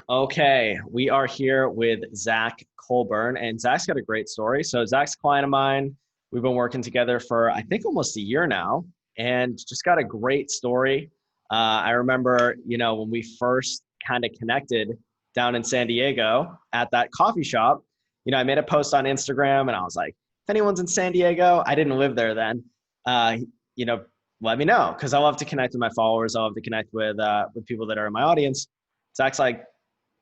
Okay, we are here with Zakk Colburn, and Zack's got a great story. So Zack's a client of mine. We've been working together for I think almost a year now, and just got a great story. I remember, when we first kind of connected down in San Diego at that coffee shop. I made a post on Instagram, and I was like, if anyone's in San Diego, I didn't live there then. Uh, you know, let me know because I love to connect with my followers. I love to connect with people that are in my audience. Zack's like,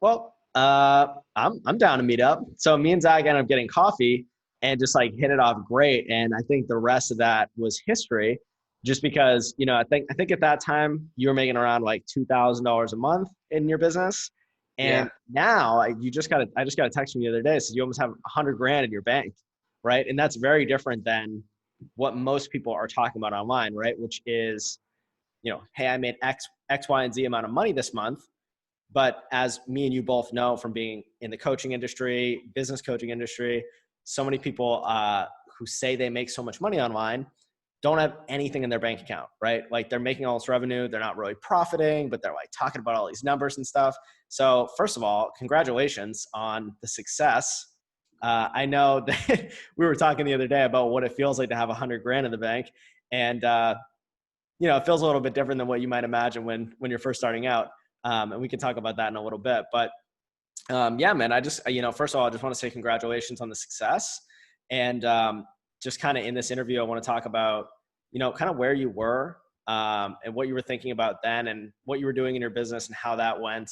well, I'm down to meet up. So me and Zach ended up getting coffee and just like hit it off great. And I think the rest of that was history, just because I think at that time you were making around like $2,000 a month in your business, Yeah. and now I just got a text from you the other day. So you almost have 100 grand in your bank, right? And that's very different than what most people are talking about online, right? Which is, hey, I made X, Y, and Z amount of money this month. But as me and you both know from being in the coaching industry, business coaching industry, so many people who say they make so much money online don't have anything in their bank account, right? Like they're making all this revenue, they're not really profiting, but they're like talking about all these numbers and stuff. So first of all, congratulations on the success. I know that we were talking the other day about what it feels like to have 100 grand in the bank, and it feels a little bit different than what you might imagine when you're first starting out. And we can talk about that in a little bit. But yeah, man, I just, first of all, I just want to say congratulations on the success. And just kind of in this interview, I want to talk about, kind of where you were and what you were thinking about then and what you were doing in your business and how that went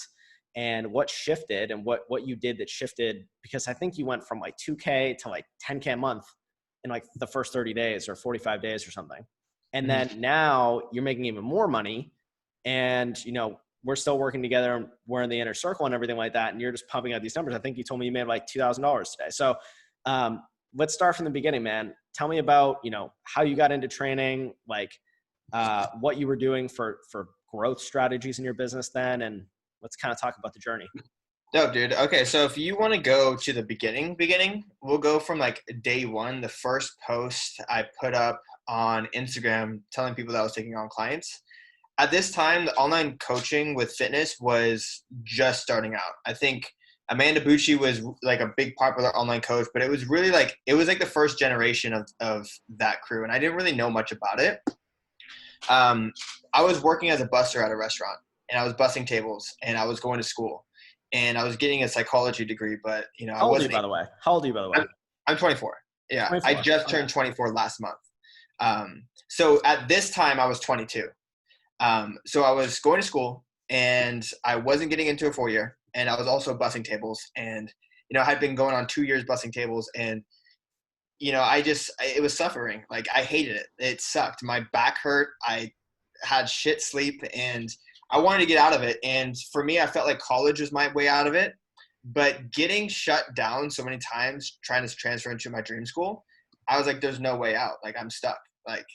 and what shifted and what you did that shifted. Because I think you went from like 2K to like 10K a month in like the first 30 days or 45 days or something. And Mhm. then now you're making even more money, and we're still working together. We're in the inner circle and everything like that. And you're just pumping out these numbers. I think you told me you made like $2,000 today. So let's start from the beginning, man. Tell me about, how you got into training, like what you were doing for growth strategies in your business then. And let's kind of talk about the journey. Dope, dude. Okay, so if you want to go to the beginning, we'll go from like day one. The first post I put up on Instagram telling people that I was taking on clients. At this time, the online coaching with fitness was just starting out. I think Amanda Bucci was like a big popular online coach, but it was really like the first generation of that crew, and I didn't really know much about it. Um, I was working as a busser at a restaurant, and I was bussing tables, and I was going to school, and I was getting a psychology degree, but I How old are you, wasn't. by the way? How old are you, by the way? I'm 24. Yeah, I 24. just Okay. turned 24 last month. So at this time, I was 22. So I was going to school, and I wasn't getting into a 4 year, and I was also bussing tables, and I had been going on 2 years bussing tables, and it was suffering. Like I hated it. It sucked. My back hurt. I had shit sleep, and I wanted to get out of it. And for me, I felt like college was my way out of it. But getting shut down so many times, trying to transfer into my dream school, I was like, there's no way out. Like I'm stuck. Like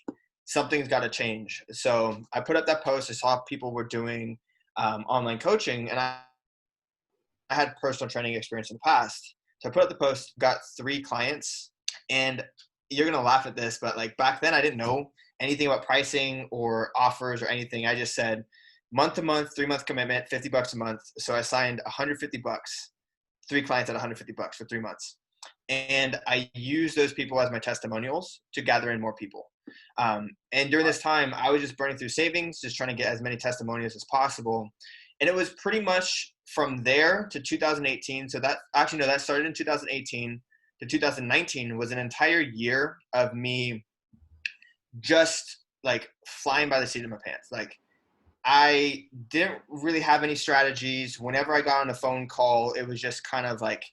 something's got to change. So I put up that post. I saw people were doing online coaching, and I had personal training experience in the past. So I put up the post, got 3 clients, and you're gonna laugh at this, but like back then I didn't know anything about pricing or offers or anything. I just said month to month, 3 month commitment, $50 a month. So I signed $150, 3 clients at $150 for 3 months. And I used those people as my testimonials to gather in more people. And during this time, I was just burning through savings, just trying to get as many testimonials as possible. And it was pretty much from there to 2018. So that actually, no, that started in 2018 to 2019 was an entire year of me just like flying by the seat of my pants. Like I didn't really have any strategies. Whenever I got on a phone call, it was just kind of like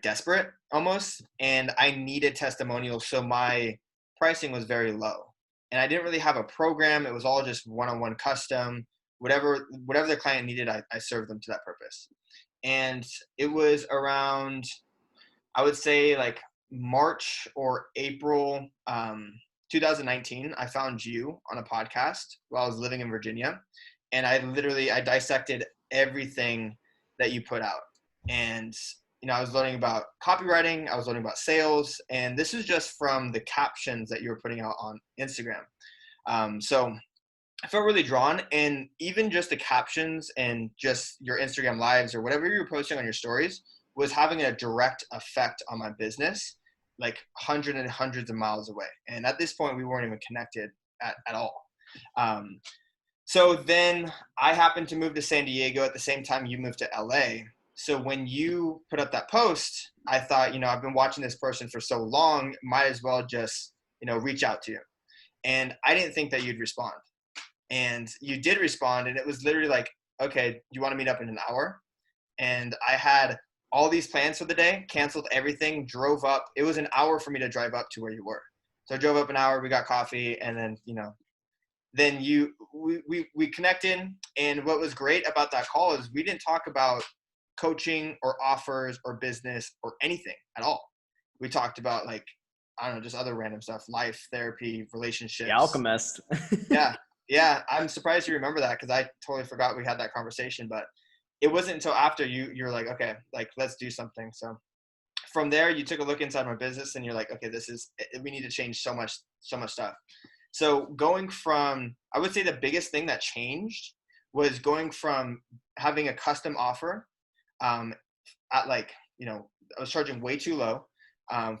desperate almost, and I needed testimonials, so my pricing was very low. And I didn't really have a program. It was all just one-on-one custom. Whatever the client needed, I served them to that purpose. And it was around, I would say like March or April 2019, I found you on a podcast while I was living in Virginia. And I dissected everything that you put out. And I was learning about copywriting, I was learning about sales, and this is just from the captions that you were putting out on Instagram. So I felt really drawn, and even just the captions and just your Instagram lives or whatever you're posting on your stories was having a direct effect on my business, like hundreds and hundreds of miles away. And at this point, we weren't even connected at all. Um, so then I happened to move to San Diego at the same time you moved to LA. So when you put up that post, I thought, I've been watching this person for so long, might as well just, reach out to you. And I didn't think that you'd respond. And you did respond, and it was literally like, okay, do you want to meet up in an hour? And I had all these plans for the day, canceled everything, drove up. It was an hour for me to drive up to where you were. So I drove up an hour, we got coffee, and then, then we connected. And what was great about that call is we didn't talk about coaching or offers or business or anything at all. We talked about, like, I don't know, just other random stuff, life, therapy, relationships. The Alchemist. Yeah. Yeah. I'm surprised you remember that, because I totally forgot we had that conversation. But it wasn't until after you're like, okay, like, let's do something. So from there, you took a look inside my business and you're like, okay, we need to change so much stuff. So going from, I would say the biggest thing that changed was going from having a custom offer at, like, I was charging way too low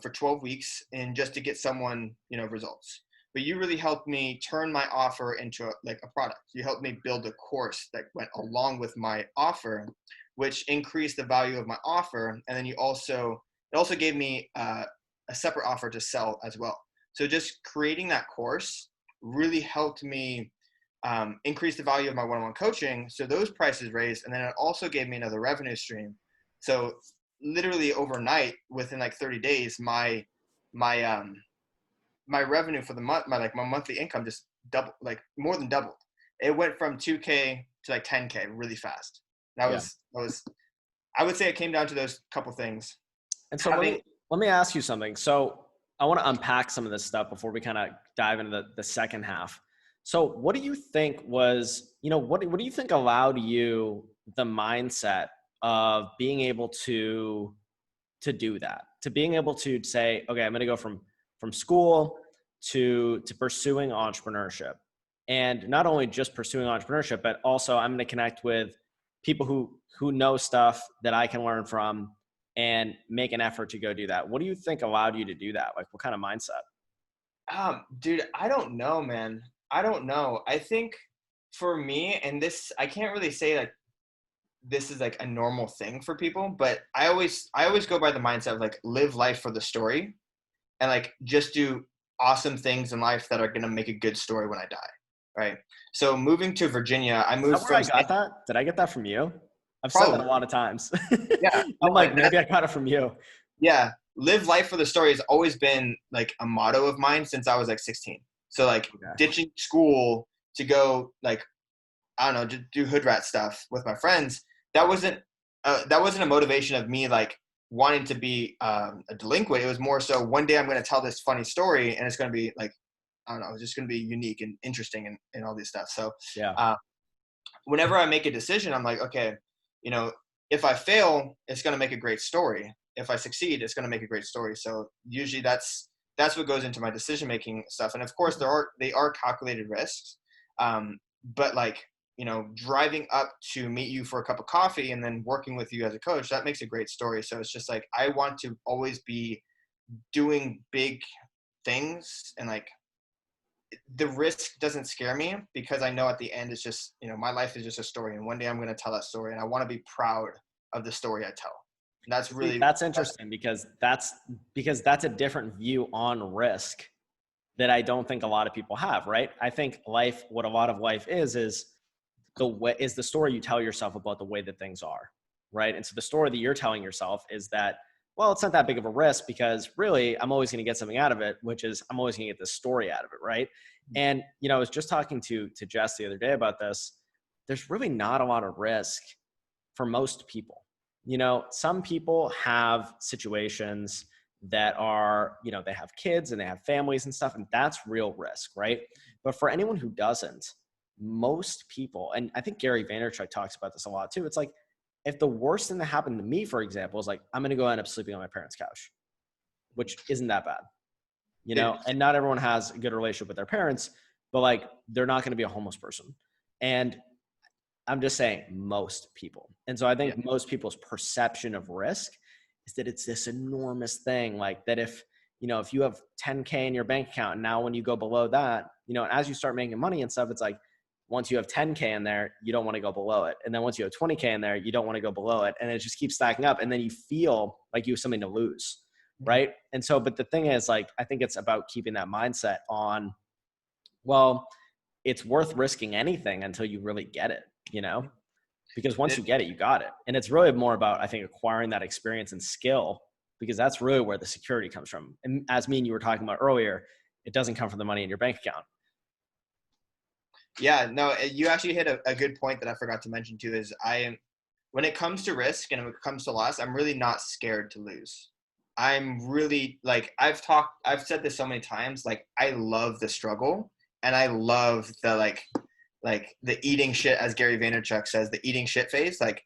for 12 weeks and just to get someone, results. But you really helped me turn my offer into a product. You helped me build a course that went along with my offer, which increased the value of my offer. And then it also gave me a separate offer to sell as well. So just creating that course really helped me increase the value of my one-on-one coaching. So those prices raised, and then it also gave me another revenue stream. So literally overnight, within like 30 days, my revenue for the month, my monthly income just doubled, like more than doubled. It went from 2K to like 10K really fast. That was, I would say it came down to those couple things. And so let me ask you something. So I want to unpack some of this stuff before we kind of dive into the second half. So what do you think was, what do you think allowed you the mindset of being able to do that, to being able to say, okay, I'm going to go from school to pursuing entrepreneurship, and not only just pursuing entrepreneurship, but also I'm going to connect with people who know stuff that I can learn from and make an effort to go do that. What do you think allowed you to do that? Like, what kind of mindset? Dude, I don't know, man. I don't know. I think for me, and this, I can't really say like this is like a normal thing for people, but I always go by the mindset of like, live life for the story, and like just do awesome things in life that are going to make a good story when I die. Right. So moving to Virginia, I moved from. I got that. Did I get that from you? I've Probably. said that a lot of times. Yeah. I'm like, maybe I got it from you. Yeah. Live life for the story has always been like a motto of mine since I was like 16. So like ditching school to go, like, I don't know, to do hood rat stuff with my friends. That wasn't a motivation of me like wanting to be a delinquent. It was more so one day I'm going to tell this funny story and it's going to be like, I don't know, it's just going to be unique and interesting and all this stuff. So whenever I make a decision, I'm like, okay, if I fail, it's going to make a great story. If I succeed, it's going to make a great story. So usually that's what goes into my decision-making stuff. And of course they are calculated risks. But like, driving up to meet you for a cup of coffee and then working with you as a coach, that makes a great story. So it's just like, I want to always be doing big things, and like the risk doesn't scare me because I know at the end it's just, my life is just a story. And one day I'm going to tell that story, and I want to be proud of the story I tell. That's interesting because that's a different view on risk that I don't think a lot of people have, right? I think what a lot of life is the story you tell yourself about the way that things are, right? And so the story that you're telling yourself is that, well, it's not that big of a risk because really I'm always going to get something out of it, which is I'm always going to get this story out of it, right? And, I was just talking to Jess the other day about this. There's really not a lot of risk for most people. Some people have situations that are, they have kids and they have families and stuff, and that's real risk, right? But for anyone who doesn't, most people, and I think Gary Vaynerchuk talks about this a lot too, it's like, if the worst thing that happened to me, for example, is like, I'm going to go end up sleeping on my parents' couch, which isn't that bad, and not everyone has a good relationship with their parents, but like, they're not going to be a homeless person. And I'm just saying most people. And so I Yeah. think most people's perception of risk is that it's this enormous thing. Like that if, if you have 10K in your bank account and now when you go below that, as you start making money and stuff, it's like, once you have 10K in there, you don't want to go below it. And then once you have 20K in there, you don't want to go below it. And it just keeps stacking up. And then you feel like you have something to lose. Right. And so, but the thing is, like, I think it's about keeping that mindset on, well, it's worth risking anything until you really get it, because once you get it, you got it. And it's really more about, I think, acquiring that experience and skill, because that's really where the security comes from. And as me and you were talking about earlier, it doesn't come from the money in your bank account. Yeah, no, you actually hit a good point that I forgot to mention too, is when it comes to risk and when it comes to loss, I'm really not scared to lose. I'm really like, I've said this so many times, like I love the struggle and I love the like the eating shit, as Gary Vaynerchuk says, the eating shit phase, like,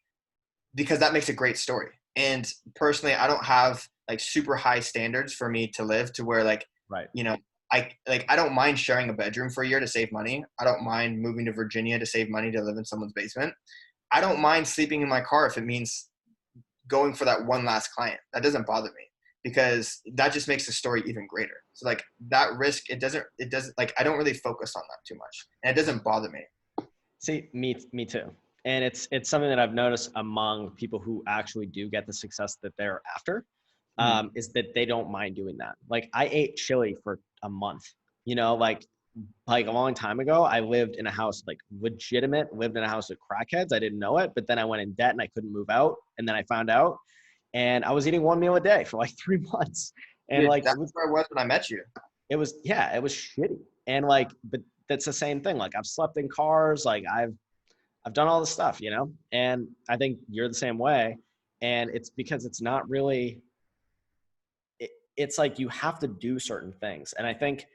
because that makes a great story. And personally, I don't have like super high standards for me to live to where like, Right. I don't mind sharing a bedroom for a year to save money. I don't mind moving to Virginia to save money to live in someone's basement. I don't mind sleeping in my car if it means going for that one last client. That doesn't bother me, because that just makes the story even greater. So like that risk, it doesn't like, I don't really focus on that too much, and it doesn't bother me. See, me too. And it's something that I've noticed among people who actually do get the success that they're after, is that they don't mind doing that. Like I ate chili for a month, like a long time ago, I lived in a house, like lived in a house with crackheads. I didn't know it, but then I went in debt and I couldn't move out. And then I found out, and I was eating one meal a day for like 3 months. And Dude, like, that's where I was when I met you. it was shitty. And like, but that's the same thing. Like I've slept in cars, like I've done all this stuff, and I think you're the same way. And it's because it's not really, it's like you have to do certain things. And I think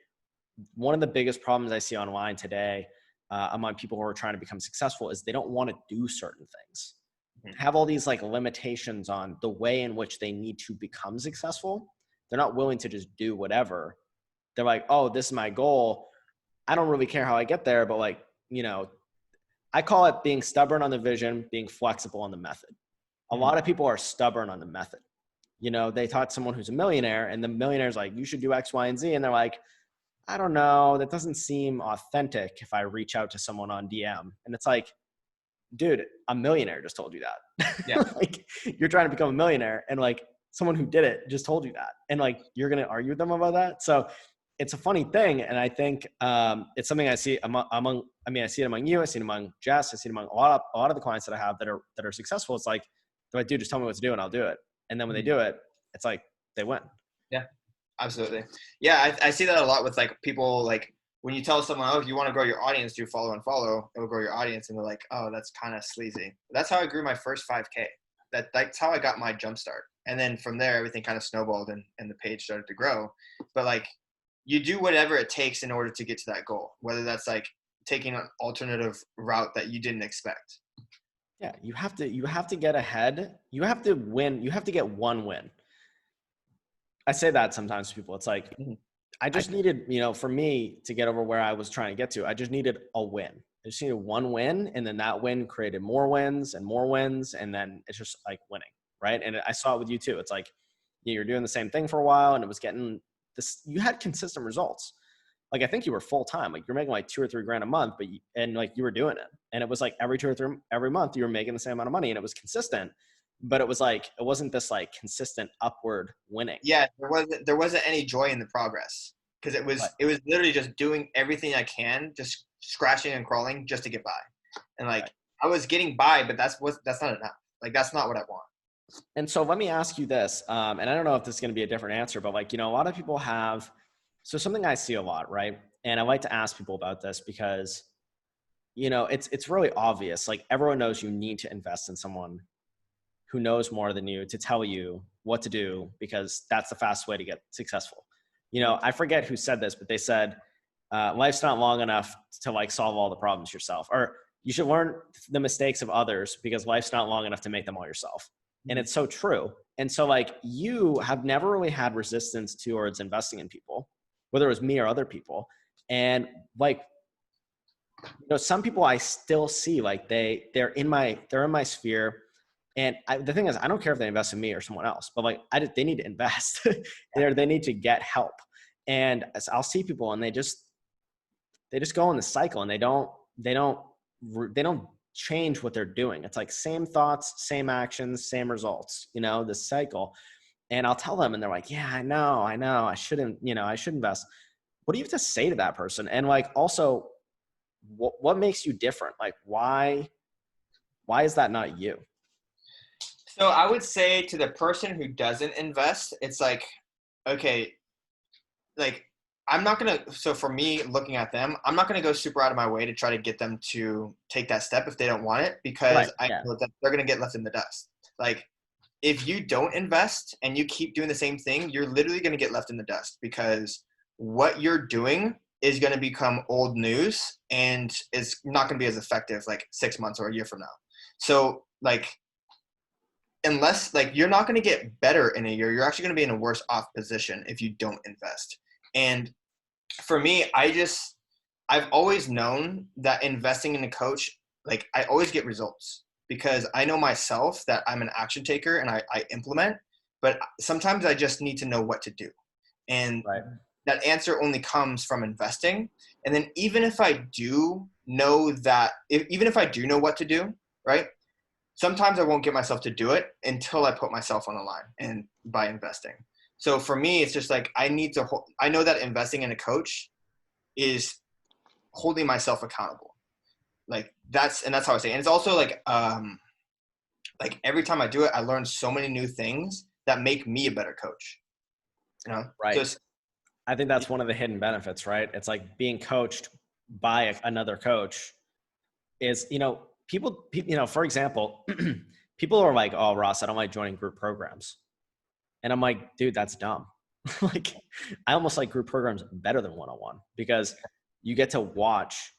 one of the biggest problems I see online today, among people who are trying to become successful, is they don't want to do certain things. Have all these like limitations on the way in which they need to become successful. They're not willing to just do whatever. They're like, oh, this is my goal. I don't really care how I get there, but like, I call it being stubborn on the vision, being flexible on the method. A lot of people are stubborn on the method. They taught someone who's a millionaire, and the millionaire's like, you should do X, Y, and Z. And they're like, I don't know, that doesn't seem authentic if I reach out to someone on DM. And it's like, dude, a millionaire just told you that. Yeah. Like, you're trying to become a millionaire, and like someone who did it just told you that. And like, you're going to argue with them about that. So it's a funny thing. And I think it's something I see I see it among you, I see it among Jess, I see it among a lot of the clients that I have that are successful. It's like, they're like, dude, just tell me what to do and I'll do it. And then when they do it, it's like, they win. Yeah, absolutely. Yeah. I see that a lot with like people, like when you tell someone, oh, if you want to grow your audience, do follow and follow, it will grow your audience. And they're like, oh, that's kind of sleazy. That's how I grew my first 5K. That's how I got my jump start. And then from there, everything kind of snowballed and the page started to grow. But like, you do whatever it takes in order to get to that goal, whether that's like taking an alternative route that you didn't expect. Yeah, you have to get ahead. You have to win. You have to get one win. I say that sometimes to people. It's like, I just needed, for me to get over where I was trying to get to, I just needed a win. I just needed one win. And then that win created more wins and more wins. And then it's just like winning. Right. And I saw it with you too. It's like, you're doing the same thing for a while and it was getting this, you had consistent results. Like, I think you were full time, like you're making like $2 or $3 grand a month, and like you were doing it. And it was like every month you were making the same amount of money, and it was consistent, but it was like, it wasn't this like consistent upward winning. Yeah. There wasn't any joy in the progress, because it was literally just doing everything I can, just scratching and crawling just to get by. And like, I was getting by, but that's not enough. Like, that's not what I want. And so let me ask you this, and I don't know if this is going to be a different answer, but like, a lot of people have, so something I see a lot, right? And I like to ask people about this because, it's really obvious. Like, everyone knows you need to invest in someone who knows more than you to tell you what to do, because that's the fastest way to get successful. I forget who said this, but they said, life's not long enough to like solve all the problems yourself, or you should learn the mistakes of others because life's not long enough to make them all yourself. And it's so true. And so like, you have never really had resistance towards investing in people, whether it was me or other people. And like, some people I still see like they're in my sphere. And the thing is, I don't care if they invest in me or someone else, but like they need to invest. They need to get help. And I'll see people and they just go in the cycle, and they don't change what they're doing. It's like same thoughts, same actions, same results, this cycle. And I'll tell them and they're like, yeah, I know. I shouldn't, I should invest. What do you have to say to that person? And like, also, what makes you different? Like, why is that not you? So I would say to the person who doesn't invest, it's like, okay, like I'm not going to, so for me looking at them, I'm not going to go super out of my way to try to get them to take that step if they don't want it, because Right. I Yeah. know that they're going to get left in the dust. Like if you don't invest and you keep doing the same thing, you're literally going to get left in the dust, because what you're doing is going to become old news and it's not going to be as effective like 6 months or a year from now. So like, unless like you're not going to get better in a year, you're actually going to be in a worse off position if you don't invest. And for me, I've always known that investing in a coach, like I always get results, because I know myself that I'm an action taker and I implement, but sometimes I just need to know what to do. And Right. that answer only comes from investing. And then even if I do know that, even if I do know what to do, right? Sometimes I won't get myself to do it until I put myself on the line and by investing. So for me, it's just like I know that investing in a coach is holding myself accountable. That's how I say it. And it's also like every time I do it, I learn so many new things that make me a better coach. Right. Just I think that's one of the hidden benefits, right? It's like being coached by another coach is, people, for example, people are like, oh, Ross, I don't like joining group programs. And I'm like, dude, that's dumb. Like, I almost like group programs better than one-on-one, because you get to watch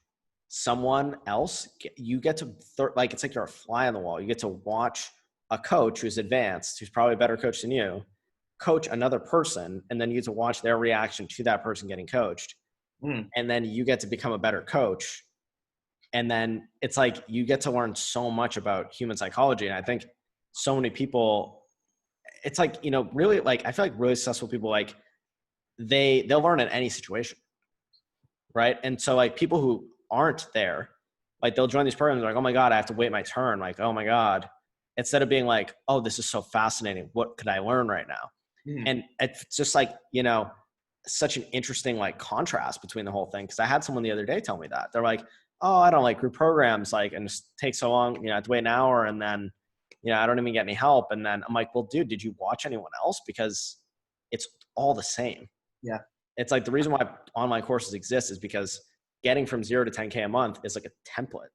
someone else. You get to, like, it's like you're a fly on the wall. You get to watch a coach who's advanced, who's probably a better coach than you, coach another person. And then you get to watch their reaction to that person getting coached. And then you get to become a better coach. And then it's like you get to learn so much about human psychology. And I think so many people, it's like, really, like, I feel like really successful people, like they'll learn in any situation. Right. And so like people who aren't there, like they'll join these programs like, oh my God, I have to wait my turn. Like, oh my God, instead of being like, oh, this is so fascinating. What could I learn right now? mm, And it's just like, such an interesting like contrast between the whole thing. Cause I had someone the other day tell me that they're like, oh, I don't like group programs. Like, and it takes so long, I have to wait an hour, and then, I don't even get any help. And then I'm like, well, dude, did you watch anyone else? Because it's all the same. yeah, It's like the reason why online courses exist is because getting from 0 to 10K a month is like a template.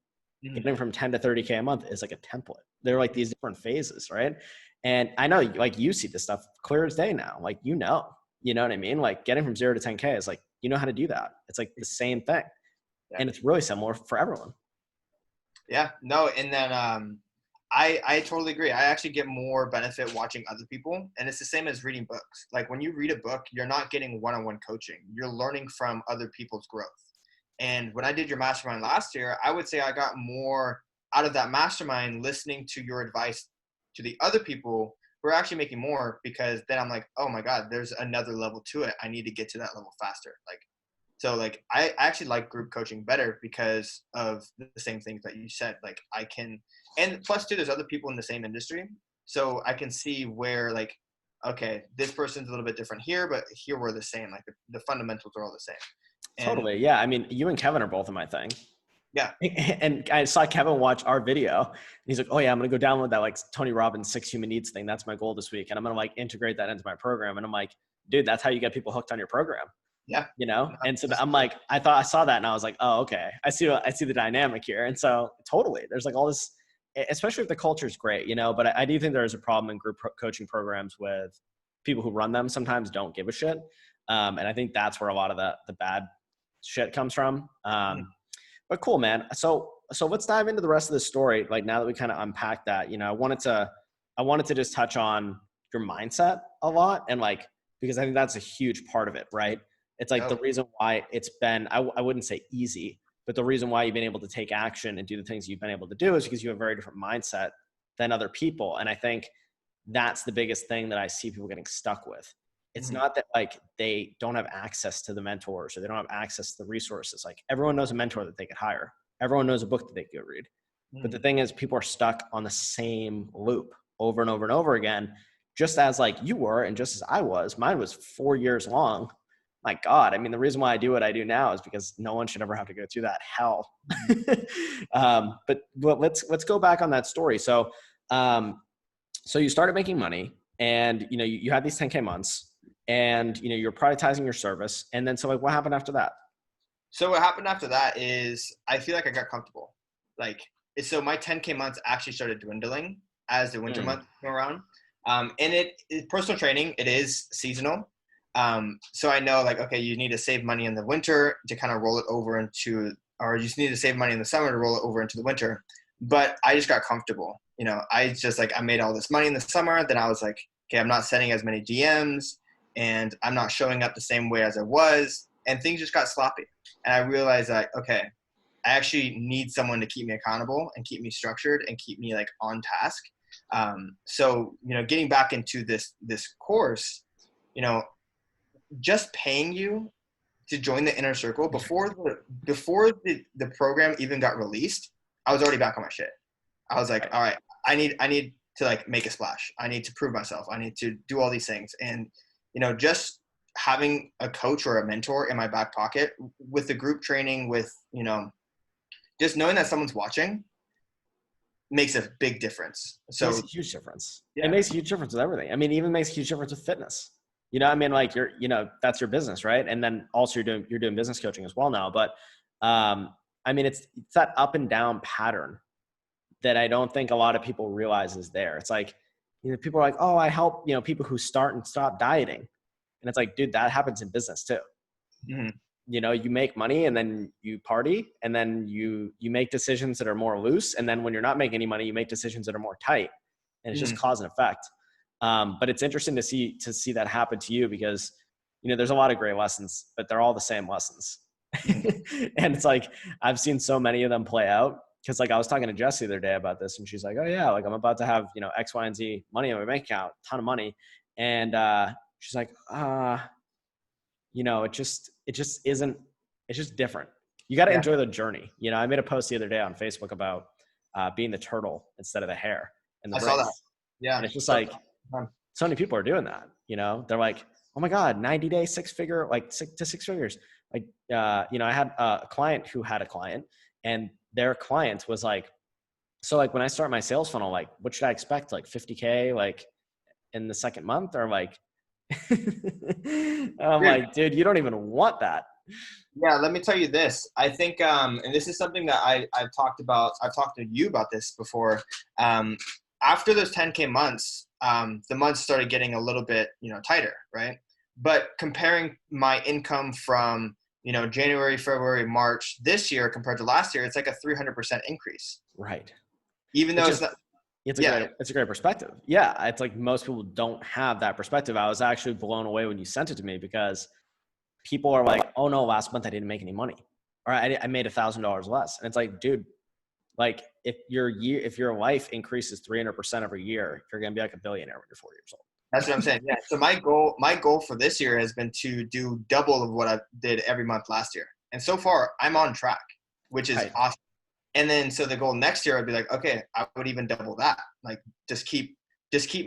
mm, Getting from 10 to 30K a month is like a template. They're like these different phases, right? And I know, like, you see this stuff clear as day now. Like, you know what I mean? Like, getting from 0 to 10K is like, how to do that. It's like the same thing. yeah. And it's really similar for everyone. Yeah, no, and then I totally agree. I actually get more benefit watching other people, and it's the same as reading books. Like when you read a book, you're not getting one-on-one coaching. You're learning from other people's growth. And when I did your mastermind last year, I would say I got more out of that mastermind listening to your advice to the other people who are actually making more, because then I'm like, oh my God, there's another level to it. I need to get to that level faster. So like I actually like group coaching better because of the same things that you said. Like I can, and plus too, there's other people in the same industry, so I can see where like, okay, this person's a little bit different here, but here we're the same. Like the fundamentals are all the same. And Totally. Yeah. I mean, you and Kevin are both in my thing. yeah, And I saw Kevin watch our video, and he's like, oh yeah, I'm going to go download that like Tony Robbins 6 human needs thing. That's my goal this week. And I'm going to like integrate that into my program. And I'm like, dude, that's how you get people hooked on your program. yeah, And so I'm like, I saw that and I was like, oh, okay, I see the dynamic here. And so totally, there's like all this, especially if the culture is great, but I do think there is a problem in group coaching programs with people who run them sometimes don't give a shit. And I think that's where a lot of the bad shit comes from. But cool, man. So let's dive into the rest of the story. Like, now that we kind of unpacked that, I wanted to just touch on your mindset a lot. And like, because I think that's a huge part of it, right? It's like the reason why it's been, I wouldn't say easy, But the reason why you've been able to take action and do the things you've been able to do is because you have a very different mindset than other people. And I think that's the biggest thing that I see people getting stuck with. It's Mhm. not that like they don't have access to the mentors or they don't have access to the resources. Like everyone knows a mentor that they could hire. Everyone knows a book that they could read. But the Mhm. thing is, people are stuck on the same loop over and over and over again, just as like you were and just as I was. Mine was 4 years long. My God, I mean, the reason why I do what I do now is because no one should ever have to go through that hell. But let's go back on that story. Um, so you started making money, and you had these 10K months, and you're prioritizing your service, and then so like what happened after that? So what happened after that is I feel like I got comfortable. Like, so my 10K months actually started dwindling as the winter Mm, months came around. And personal training, it is seasonal. So I know like, okay, you need to save money in the winter to kind of roll it over into, or you just need to save money in the summer to roll it over into the winter. But I just got comfortable. I just like, I made all this money in the summer. Then I was like, okay, I'm not sending as many DMs and I'm not showing up the same way as I was. And things just got sloppy. And I realized that, okay, I actually need someone to keep me accountable and keep me structured and keep me like on task. So getting back into this course, you know, just paying you to join the inner circle before the program even got released, I was already back on my shit. I was like, right. all right, I need to like make a splash. I need to prove myself. I need to do all these things. And just having a coach or a mentor in my back pocket with the group training, with just knowing that someone's watching makes a big difference. It makes a So huge difference. It yeah, makes a huge difference with everything. I mean, even makes a huge difference with fitness. I mean, like that's your business, right? And then also you're doing business coaching as well now. But I mean, it's that up and down pattern that I don't think a lot of people realize is there. It's like, people are like, oh, I help, people who start and stop dieting. And it's like, dude, that happens in business too. mm-hmm. You make money and then you party, and then you make decisions that are more loose. And then when you're not making any money, you make decisions that are more tight, and it's just Mm-hmm. cause and effect. But it's interesting to see that happen to you because, there's a lot of great lessons, but they're all the same lessons. Mm-hmm. And it's like, I've seen so many of them play out. Cause like I was talking to Jessie the other day about this, and she's like, oh yeah, like I'm about to have, X, Y, and Z money in my bank account, ton of money. And she's like, it just isn't, it's just different. You got to Yeah, enjoy the journey. I made a post the other day on Facebook about being the turtle instead of the hare in the I saw that. race. Yeah. And it's just like, so many people are doing that. They're like, oh my God, 90-day, six figure, like six figures. Like, I had a client who had a client, and their client was like, so like when I start my sales funnel, like what should I expect? Like 50K, like in the second month, or like, and I'm Dude, like, dude, you don't even want that. yeah, let me tell you this. I think, and this is something that I've talked about. I've talked to you about this before. After those 10K months, the months started getting a little bit, tighter, right? But comparing my income from, January, February, March this year compared to last year, it's like a 300% increase. Right. Even though Which it's is, not, it's yeah, a great perspective. Yeah. It's like most people don't have that perspective. I was actually blown away when you sent it to me because people are like, oh no, last month I didn't make any money, or I made $1,000 less. And it's like, dude, like if your life increases 300% every year, you're going to be like a billionaire when you're 40 years that's what I'm saying. Yeah. So my goal for this year has been to do double of what I did every month last year. And so far I'm on track, which old. is Right. awesome. And then, so the goal next year, I'd be like, okay, I would even double that. Like just keep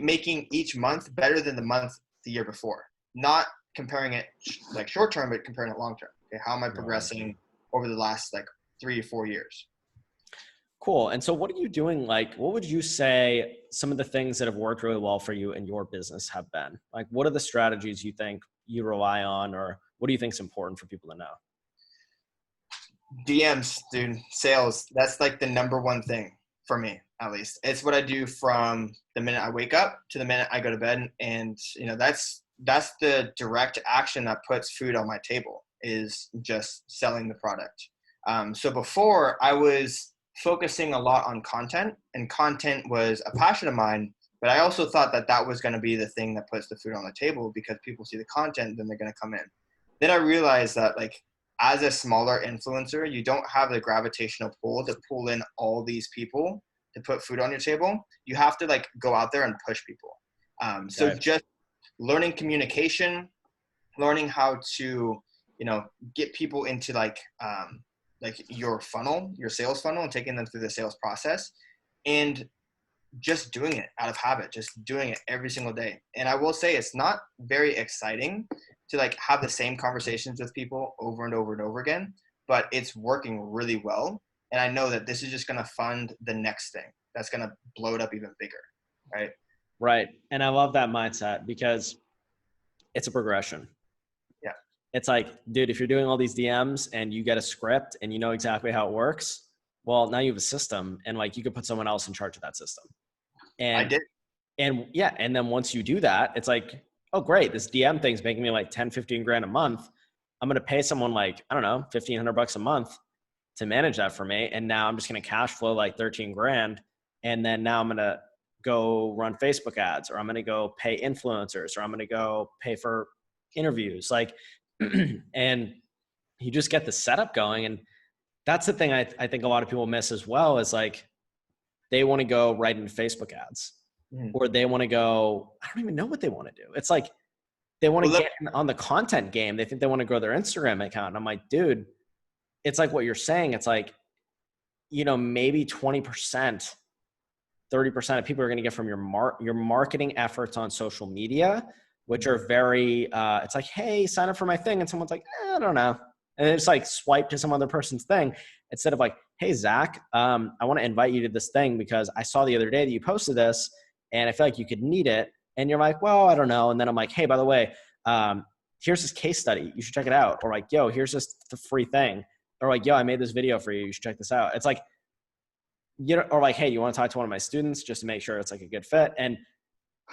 making each month better than the month the year before, not comparing it like short term, but comparing it long term. Okay. How am I Right. progressing over the last like 3 or 4 years? Cool. And so what are you doing? Like, what would you say some of the things that have worked really well for you in your business have been? Like, what are the strategies you think you rely on, or what do you think is important for people to know? DMs, dude, sales. That's like the number one thing for me, at least. It's what I do from the minute I wake up to the minute I go to bed. And, that's the direct action that puts food on my table, is just selling the product. So before, I was focusing a lot on content, and content was a passion of mine. But I also thought that that was going to be the thing that puts the food on the table, because people see the content, then they're going to come in. Then I realized that, like, as a smaller influencer, you don't have the gravitational pull to pull in all these people to put food on your table. You have to like go out there and push people. So Right. just learning communication, learning how to, get people into like your funnel, your sales funnel, and taking them through the sales process, and just doing it out of habit, just doing it every single day. And I will say it's not very exciting to like have the same conversations with people over and over and over again, but it's working really well. And I know that this is just going to fund the next thing that's going to blow it up even bigger. Right. Right. And I love that mindset because it's a progression. Yeah. It's like, dude, if you're doing all these DMs and you get a script and you know exactly how it works, well, now you have a system, and like you could put someone else in charge of that system. I And did. and yeah, and then once you do that, it's like, oh great, this DM thing's making me like 10, 15 grand a month. I'm going to pay someone like, I don't know, $1,500 a month to manage that for me. And now I'm just going to cash flow like 13 grand. And then now I'm going to go run Facebook ads, or I'm going to go pay influencers, or I'm going to go pay for interviews. Like, and you just get the setup going. And that's the thing I think a lot of people miss as well, is like, they want to go right into Facebook ads, or they want to go, I don't even know what they want to do. It's like, they want to get on the content game. They think they want to grow their Instagram account. And I'm like, dude, it's like what you're saying. It's like, maybe 20%, 30% of people are going to get from your marketing efforts on social media, which are very, it's like, hey, sign up for my thing. And someone's like, I don't know. And it's like swipe to some other person's thing instead of like, hey, Zakk, I want to invite you to this thing because I saw the other day that you posted this and I feel like you could need it. And you're like, well, I don't know. And then I'm like, hey, by the way, here's this case study. You should check it out. Or like, yo, here's just the free thing. Or like, yo, I made this video for you. You should check this out. It's like, or like, hey, you want to talk to one of my students just to make sure it's like a good fit? And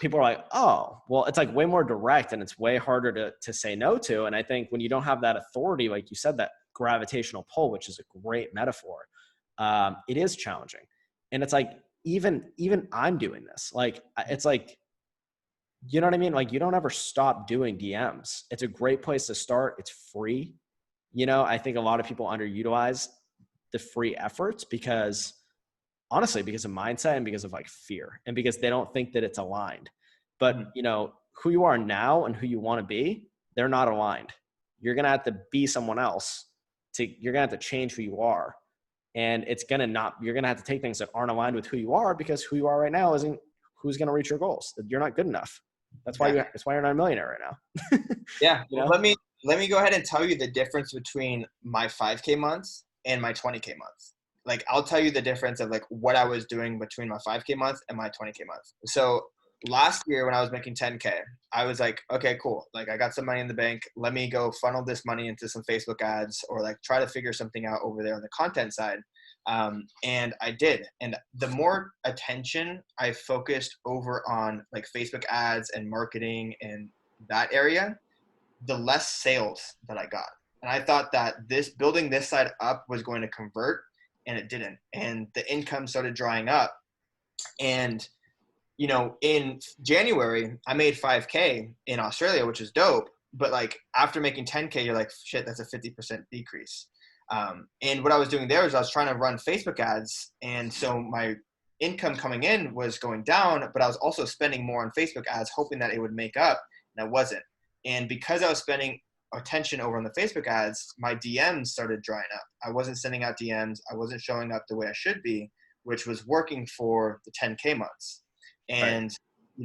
people are like, oh, well, it's like way more direct and it's way harder to say no to. And I think when you don't have that authority, like you said, that gravitational pull, which is a great metaphor, it is challenging. And it's like, even I'm doing this. Like, it's like, you know what I mean? Like, you don't ever stop doing DMs. It's a great place to start. It's free. I think a lot of people underutilize the free efforts because honestly, because of mindset and because of like fear and because they don't think that it's aligned. But, who you are now and who you want to be, they're not aligned. You're going to have to be someone else you're going to have to change who you are. And you're going to have to take things that aren't aligned with who you are, because who you are right now isn't who's going to reach your goals. You're not good enough. That's why you're not a millionaire right now. Yeah. Well, let me go ahead and tell you the difference between my 5K months and my 20K months. Like, I'll tell you the difference of like what I was doing between my 5K month and my 20K month. So last year when I was making 10K, I was like, okay, cool. Like, I got some money in the bank. Let me go funnel this money into some Facebook ads, or like try to figure something out over there on the content side. And I did. And the more attention I focused over on like Facebook ads and marketing and that area, the less sales that I got. And I thought that building this side up was going to convert, and it didn't. And the income started drying up. And, in January, I made 5K in Australia, which is dope. But like after making 10K, you're like, shit, that's a 50% decrease. And what I was doing there is I was trying to run Facebook ads. And so my income coming in was going down, but I was also spending more on Facebook ads, hoping that it would make up, and I wasn't. And because I was spending attention over on the Facebook ads, my DMs started drying up. I wasn't sending out DMs. I wasn't showing up the way I should be, which was working for the 10K months. And,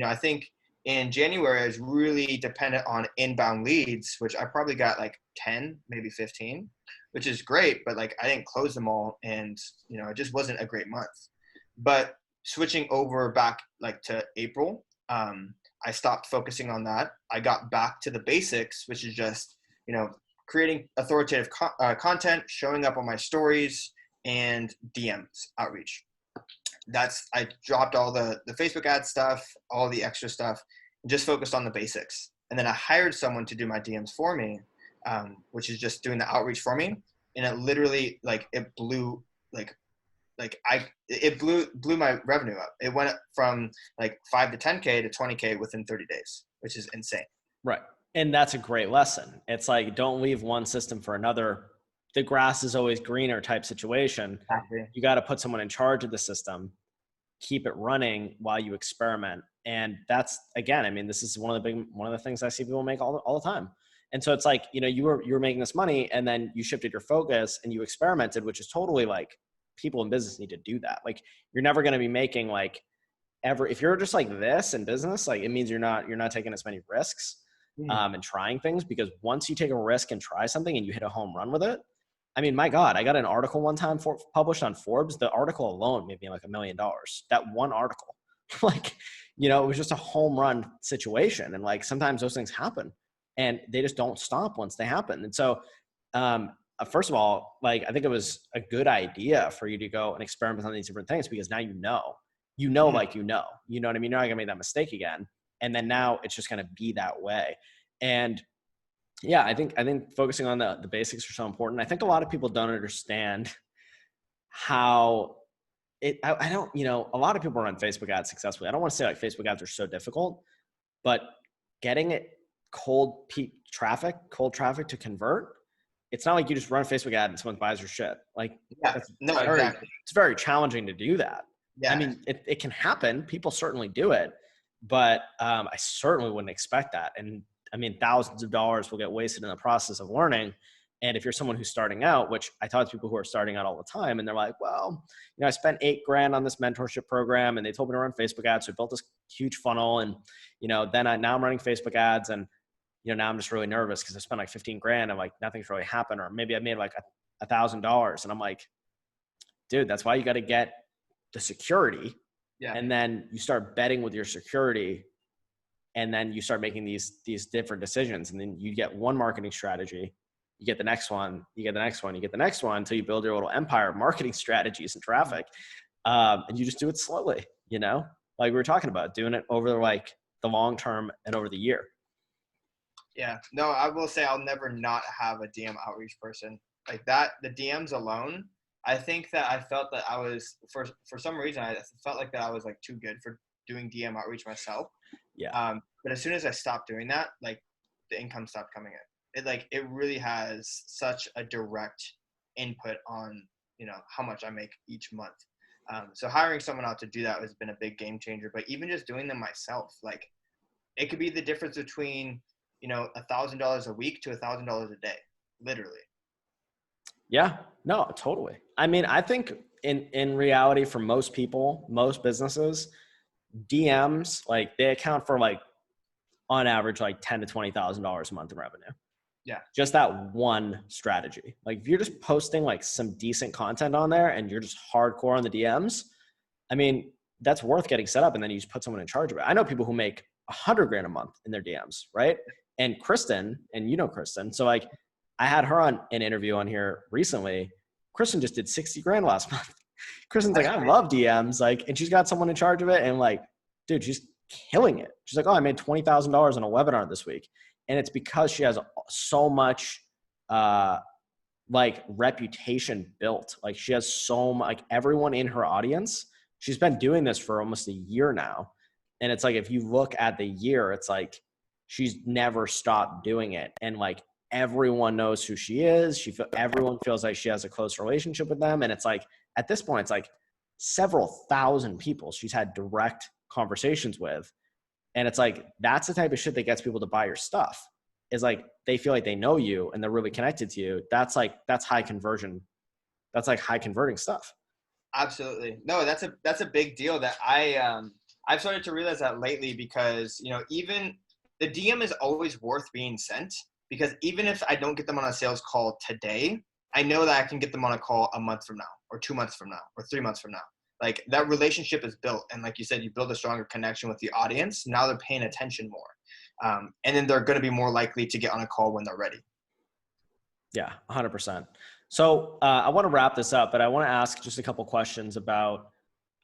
I think in January, I was really dependent on inbound leads, which I probably got like 10, maybe 15, which is great, but like I didn't close them all. And, it just wasn't a great month. But switching over back like to April, I stopped focusing on that. I got back to the basics, which is just, creating authoritative content, showing up on my stories, and DMs outreach. I dropped all the Facebook ad stuff, all the extra stuff, and just focused on the basics. And then I hired someone to do my DMs for me, which is just doing the outreach for me. And it literally it blew it blew my revenue up. It went from like 5 to 10K to 20K within 30 days, which is insane. Right. And that's a great lesson. It's like, don't leave one system for another. the grass is always greener type situation. Exactly. You got to put someone in charge of the system, keep it running while you experiment. And that's, again, I mean, this is one of the things I see people make all the time. And so it's like, you know, you were making this money and then you shifted your focus and you experimented, which is totally like, people in business need to do that. Like, you're never going to be making like if you're just like this in business, like it means you're not taking as many risks and trying things, because once you take a risk and try something and you hit a home run with it, I mean, my God, I got an article one time published on Forbes. The article alone made me like $1 million. That one article, like, you know, it was just a home run situation. And like, sometimes those things happen and they just don't stop once they happen. And so, first of all, like, I think it was a good idea for you to go and experiment on these different things, because now you know, like, you know what I mean? You're not gonna make that mistake again. And then now it's just gonna be that way. And yeah, I think focusing on the basics are so important. I think a lot of people don't understand how I don't, you know, a lot of people run Facebook ads successfully. I don't want to say like Facebook ads are so difficult, but getting it cold traffic to convert, it's not like you just run a Facebook ad and someone buys your shit. Like, exactly. It's very challenging to do that. Yeah. I mean, it can happen. People certainly do it, but I certainly wouldn't expect that. And I mean, thousands of dollars will get wasted in the process of learning. And if you're someone who's starting out, which I talk to people who are starting out all the time, and they're like, well, you know, I spent $8,000 on this mentorship program and they told me to run Facebook ads. So I built this huge funnel, and, you know, then now I'm running Facebook ads, and, you know, now I'm just really nervous because I spent like $15,000 and like nothing's really happened. Or maybe I made like $1,000. And I'm like, dude, that's why you got to get the security. Yeah. And then you start betting with your security. And then you start making these different decisions. And then you get one marketing strategy, you get the next one, you get the next one, you get the next one, until you build your little empire of marketing strategies and traffic. And you just do it slowly, you know, like we were talking about, doing it over like the long term and over the year. Yeah, no, I will say I'll never not have a DM outreach person like that. The DMs alone, I think that I felt that I was, for some reason, I felt like that I was like too good for doing DM outreach myself. Yeah. But as soon as I stopped doing that, like the income stopped coming in. It really has such a direct input on, you know, how much I make each month. So hiring someone out to do that has been a big game changer. But even just doing them myself, like, it could be the difference between, you know, $1,000 a week to $1,000 a day, literally. Yeah, no, totally. I mean, I think in reality, for most people, most businesses, DMs, like, they account for like, on average, like $10,000 to $20,000 a month in revenue. Yeah. Just that one strategy. Like, if you're just posting like some decent content on there and you're just hardcore on the DMs, I mean, that's worth getting set up. And then you just put someone in charge of it. I know people who make $100,000 a month in their DMs, right? And Kristen, and you know Kristen, so like, I had her on an interview on here recently. Kristen just did $60,000 last month. Kristen's like, I love DMs, like, and she's got someone in charge of it, and like, dude, she's killing it. She's like, oh, I made $20,000 on a webinar this week, and it's because she has so much like reputation built. Like, she has so much, like, everyone in her audience. She's been doing this for almost a year now, and it's like, if you look at the year, it's like she's never stopped doing it, and like, everyone knows who she is. Everyone feels like she has a close relationship with them. And it's like, at this point, it's like several thousand people she's had direct conversations with. And it's like, that's the type of shit that gets people to buy your stuff, is like, they feel like they know you and they're really connected to you. That's high conversion. That's like high converting stuff. Absolutely. No, that's a big deal that I've started to realize that lately, because, you know, even the DM is always worth being sent. Because even if I don't get them on a sales call today, I know that I can get them on a call a month from now, or 2 months from now, or 3 months from now. Like, that relationship is built. And like you said, you build a stronger connection with the audience. Now they're paying attention more. And then they're going to be more likely to get on a call when they're ready. Yeah, 100%. So I want to wrap this up, but I want to ask just a couple questions about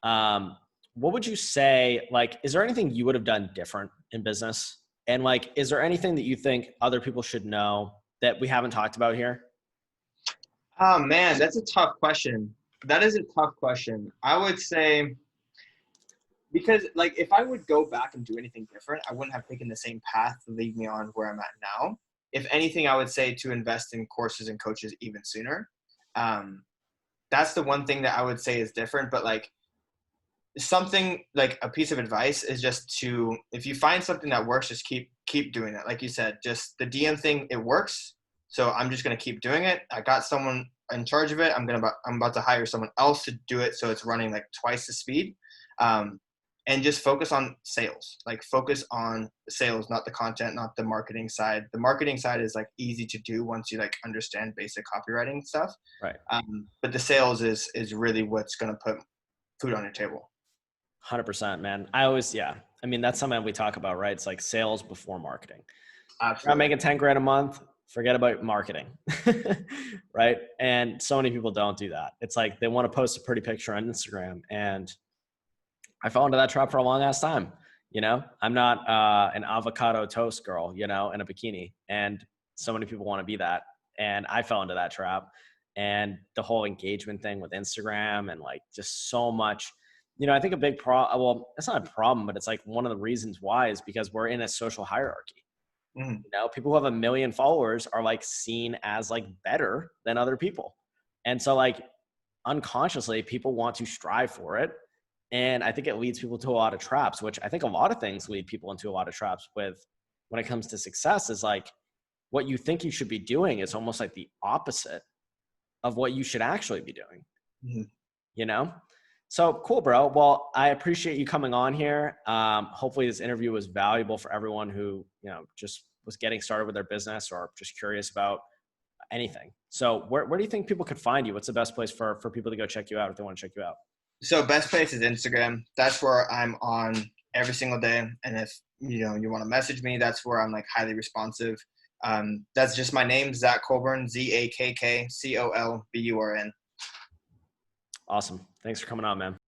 what would you say, like, is there anything you would have done different in business? And like, is there anything that you think other people should know that we haven't talked about here? Oh man, that's a tough question. That is a tough question. I would say, because like, if I would go back and do anything different, I wouldn't have taken the same path to lead me on where I'm at now. if anything, I would say to invest in courses and coaches even sooner. That's the one thing that I would say is different. But like something like a piece of advice is just to, if you find something that works, just keep doing it. Like you said, just the DM thing, it works. So I'm just going to keep doing it. I got someone in charge of it. I'm about to hire someone else to do it. So it's running like twice the speed. And just focus on sales, like focus on sales, not the content, not the marketing side. The marketing side is like easy to do once you like understand basic copywriting stuff. Right. But the sales is really what's going to put food on your table. 100%, man. I mean, that's something we talk about, right? It's like sales before marketing. Absolutely. I'm making 10 grand a month, forget about marketing, right? And so many people don't do that. It's like they want to post a pretty picture on Instagram, and I fell into that trap for a long ass time. I'm not an avocado toast girl, in a bikini, and so many people want to be that. And I fell into that trap, and the whole engagement thing with Instagram and like just so much, I think a big well, it's not a problem, but it's like one of the reasons why is because we're in a social hierarchy. Mm. People who have 1 million followers are like seen as like better than other people. And so like unconsciously people want to strive for it. And I think it leads people to a lot of traps, which I think a lot of things lead people into a lot of traps with when it comes to success is like what you think you should be doing is almost like the opposite of what you should actually be doing. Mm. So cool, bro. Well, I appreciate you coming on here. Hopefully this interview was valuable for everyone who, just was getting started with their business or just curious about anything. So where do you think people could find you? What's the best place for people to go check you out if they want to check you out? So best place is Instagram. That's where I'm on every single day. And if you want to message me, that's where I'm like highly responsive. That's just my name, Zakk Colburn, ZAKKCOLBURN. Awesome. Thanks for coming on, man.